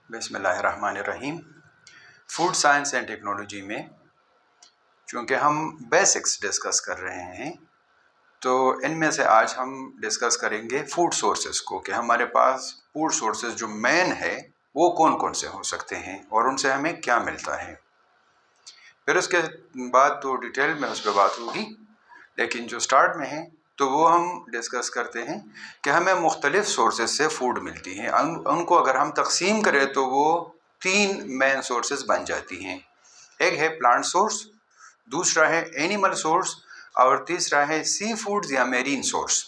بسم اللہ الرحمن الرحیم۔ فوڈ سائنس اینڈ ٹیکنالوجی میں چونکہ ہم بیسکس ڈسکس کر رہے ہیں تو ان میں سے آج ہم ڈسکس کریں گے فوڈ سورسز کو، کہ ہمارے پاس فوڈ سورسز جو مین ہے وہ کون کون سے ہو سکتے ہیں اور ان سے ہمیں کیا ملتا ہے۔ پھر اس کے بعد تو ڈیٹیل میں اس پہ بات ہوگی، لیکن جو سٹارٹ میں ہے تو وہ ہم ڈسکس کرتے ہیں کہ ہمیں مختلف سورسز سے فوڈ ملتی ہیں۔ ان کو اگر ہم تقسیم کریں تو وہ 3 مین سورسز بن جاتی ہیں۔ ایک ہے پلانٹ سورس، دوسرا ہے اینیمل سورس، اور تیسرا ہے سی فوڈز یا میرین سورس۔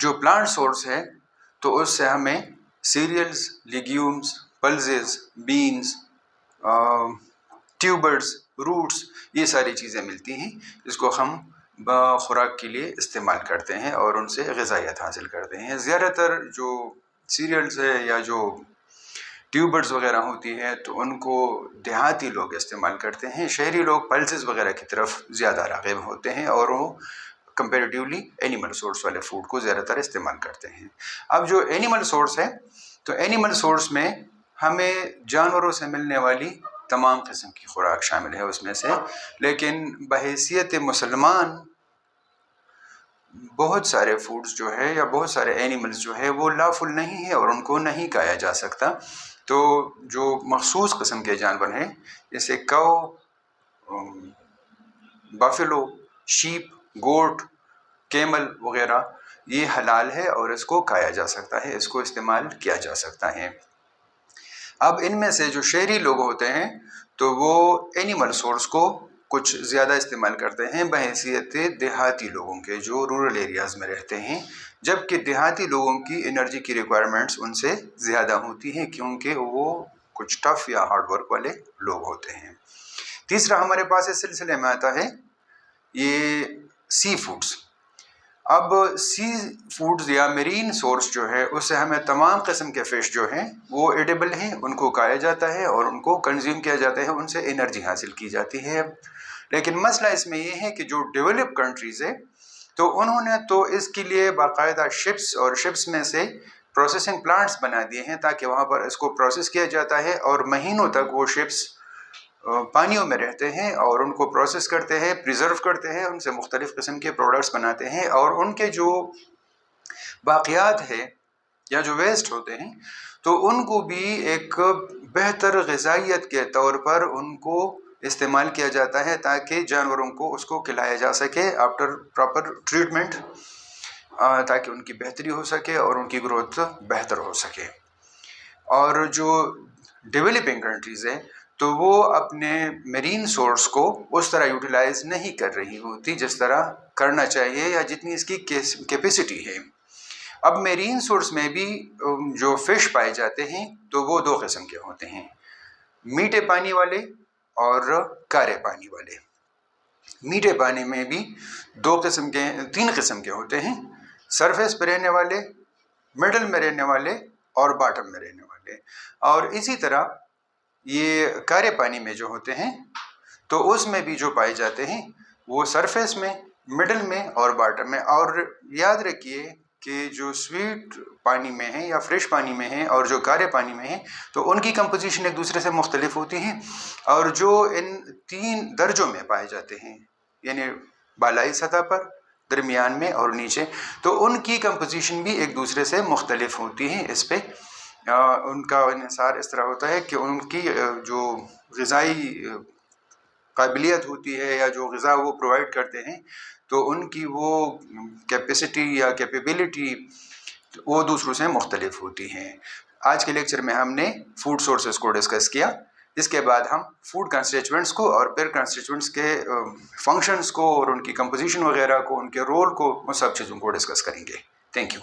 جو پلانٹ سورس ہے تو اس سے ہمیں سیریلز، لیگیومز، پلزز، بینز، ٹیوبرز، روٹس، یہ ساری چیزیں ملتی ہیں جس کو ہم خوراک کے لیے استعمال کرتے ہیں اور ان سے غذائیت حاصل کرتے ہیں۔ زیادہ تر جو سیریلز ہے یا جو ٹیوبرز وغیرہ ہوتی ہے تو ان کو دیہاتی لوگ استعمال کرتے ہیں، شہری لوگ پلسز وغیرہ کی طرف زیادہ راغب ہوتے ہیں اور وہ کمپیریٹیولی اینیمل سورس والے فوڈ کو زیادہ تر استعمال کرتے ہیں۔ اب جو اینیمل سورس ہے تو اینیمل سورس میں ہمیں جانوروں سے ملنے والی تمام قسم کی خوراک شامل ہے اس میں سے، لیکن بحیثیت مسلمان بہت سارے فوڈز جو ہے یا بہت سارے اینیملز جو ہے وہ لافل نہیں ہے اور ان کو نہیں کھایا جا سکتا۔ تو جو مخصوص قسم کے جانور ہیں جیسے کو، بافلو، شیپ، گوٹ، کیمل وغیرہ، یہ حلال ہے اور اس کو کھایا جا سکتا ہے، اس کو استعمال کیا جا سکتا ہے۔ اب ان میں سے جو شہری لوگ ہوتے ہیں تو وہ اینیمل سورس کو کچھ زیادہ استعمال کرتے ہیں بحیثیت دیہاتی لوگوں کے جو رورل ایریاز میں رہتے ہیں، جبکہ دیہاتی لوگوں کی انرجی کی ریکوائرمنٹس ان سے زیادہ ہوتی ہیں کیونکہ وہ کچھ ٹف یا ہارڈ ورک والے لوگ ہوتے ہیں۔ تیسرا ہمارے پاس اس سلسلے میں آتا ہے یہ سی فوڈز۔ اب سی فوڈز یا میرین سورس جو ہے اس سے ہمیں تمام قسم کے فش جو ہیں وہ ایڈیبل ہیں، ان کو کھایا جاتا ہے اور ان کو کنزیوم کیا جاتا ہے، ان سے انرجی حاصل کی جاتی ہے۔ لیکن مسئلہ اس میں یہ ہے کہ جو ڈیولپ کنٹریز ہے تو انہوں نے تو اس کے لیے باقاعدہ شپس اور شپس میں سے پروسیسنگ پلانٹس بنا دیے ہیں تاکہ وہاں پر اس کو پروسیس کیا جاتا ہے اور مہینوں تک وہ شپس پانیوں میں رہتے ہیں اور ان کو پروسیس کرتے ہیں، پریزرو کرتے ہیں، ان سے مختلف قسم کے پروڈکٹس بناتے ہیں اور ان کے جو باقیات ہے یا جو ویسٹ ہوتے ہیں تو ان کو بھی ایک بہتر غذائیت کے طور پر ان کو استعمال کیا جاتا ہے تاکہ جانوروں کو اس کو کھلایا جا سکے آفٹر پراپر ٹریٹمنٹ، تاکہ ان کی بہتری ہو سکے اور ان کی گروتھ بہتر ہو سکے۔ اور جو ڈیولپنگ کنٹریز ہیں تو وہ اپنے میرین سورس کو اس طرح یوٹیلائز نہیں کر رہی ہوتی جس طرح کرنا چاہیے یا جتنی اس کی کیپیسٹی ہے۔ اب میرین سورس میں بھی جو فش پائے جاتے ہیں تو وہ 2 قسم کے ہوتے ہیں، میٹھے پانی والے اور کارے پانی والے۔ میٹھے پانی میں بھی 3 قسم کے ہوتے ہیں، سرفیس پہ رہنے والے، مڈل میں رہنے والے اور باٹم میں رہنے والے۔ اور اسی طرح یہ کارے پانی میں جو ہوتے ہیں تو اس میں بھی جو پائے جاتے ہیں وہ سرفیس میں، مڈل میں اور باٹم میں۔ اور یاد رکھیے کہ جو سویٹ پانی میں ہیں یا فریش پانی میں ہیں اور جو کارے پانی میں ہیں تو ان کی کمپوزیشن ایک دوسرے سے مختلف ہوتی ہیں، اور جو ان 3 درجوں میں پائے جاتے ہیں یعنی بالائی سطح پر، درمیان میں اور نیچے، تو ان کی کمپوزیشن بھی ایک دوسرے سے مختلف ہوتی ہیں۔ اس پہ ان کا انحصار اس طرح ہوتا ہے کہ ان کی جو غذائی قابلیت ہوتی ہے یا جو غذا وہ پرووائڈ کرتے ہیں تو ان کی وہ کیپیسٹی یا کیپیبلٹی وہ دوسروں سے مختلف ہوتی ہیں۔ آج کے لیکچر میں ہم نے فوڈ سورسز کو ڈسکس کیا، اس کے بعد ہم فوڈ کنسٹیچوئنٹس کو اور پھر کنسٹیچوئنٹس کے فنکشنز کو اور ان کی کمپوزیشن وغیرہ کو، ان کے رول کو، ان سب چیزوں کو ڈسکس کریں گے۔ Thank you.